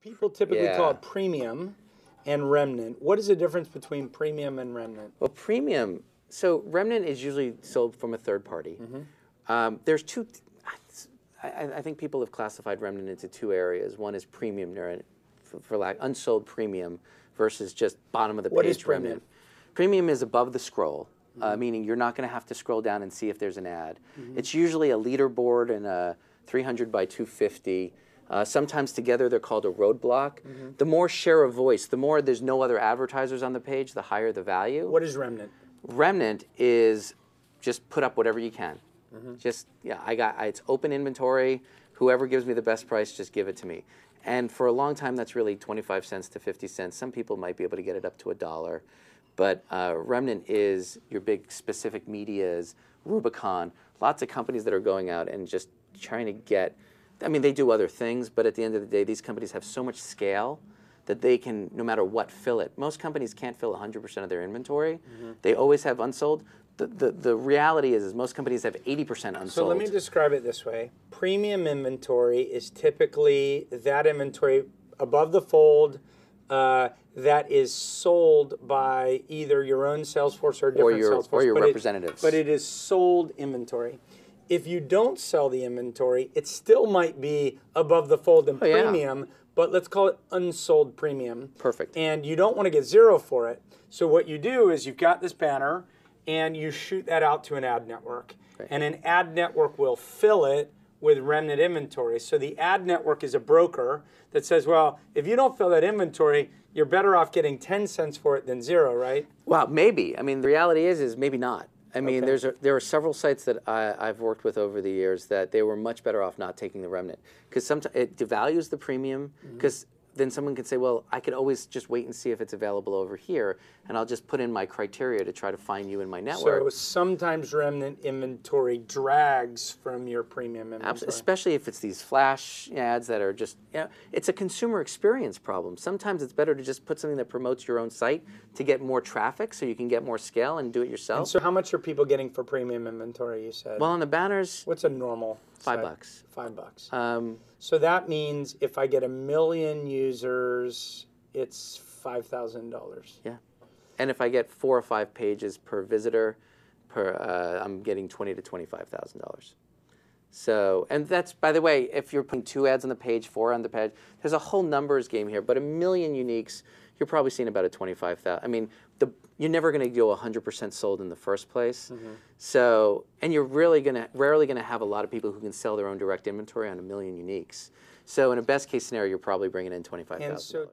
People typically call it premium and remnant. What is the difference between premium and remnant? Well, premium, so remnant is usually sold from a third party. There's two, I think people have classified remnant into two areas. One is premium, for lack, unsold premium versus just bottom of the page What is premium? remnant. Premium is above the scroll, meaning you're not going to have to scroll down and see if there's an ad. It's usually a leaderboard and a 300 by 250. Sometimes together they're called a roadblock. The more share of voice, the more there's no other advertisers on the page, the higher the value. What is remnant? Remnant is just put up whatever you can. Just, it's open inventory. Whoever gives me the best price, just give it to me. And for a long time, that's really 25 cents to 50 cents. Some people might be able to get it up to $1. But remnant is your big specific medias, Rubicon, lots of companies that are going out and just trying to get, I mean, they do other things, but at the end of the day, these companies have so much scale that they can, no matter what, fill it. Most companies can't fill 100% of their inventory. They always have unsold. The reality is most companies have 80% unsold. So let me describe it this way. Premium inventory is typically that inventory above the fold that is sold by either your own sales force or different sales force. Or your representatives. But it is sold inventory. If you don't sell the inventory, it still might be above the fold and premium, but let's call it unsold premium. Perfect. And you don't want to get zero for it. So what you do is you've got this banner, and you shoot that out to an ad network. Right. And an ad network will fill it with remnant inventory. So the ad network is a broker that says, well, if you don't fill that inventory, you're better off getting 10 cents for it than zero, right? Well, maybe. I mean, the reality is maybe not. I mean, there are several sites that I've worked with over the years that they were much better off not taking the remnant. Because sometimes it devalues the premium, because then someone could say, well, I could always just wait and see if it's available over here, and I'll just put in my criteria to try to find you in my network. So sometimes remnant inventory drags from your premium inventory. Absolutely, especially if it's these flash ads that are just, it's a consumer experience problem. Sometimes it's better to just put something that promotes your own site to get more traffic so you can get more scale and do it yourself. And so how much are people getting for premium inventory, you said? Well, on the banners, what's a normal $5. $5. So that means if I get 1 million users, it's $5,000. Yeah, and if I get 4 or 5 pages per visitor, I'm getting $20,000 to $25,000. So, and that's, by the way, if you're putting 2 ads on the page, 4 on the page, there's a whole numbers game here. But 1 million uniques, you're probably seeing about a 25,000. I mean, you're never going to go 100% sold in the first place. So, and you're rarely going to have a lot of people who can sell their own direct inventory on 1 million uniques. So, in a best case scenario, you're probably bringing in $25,000.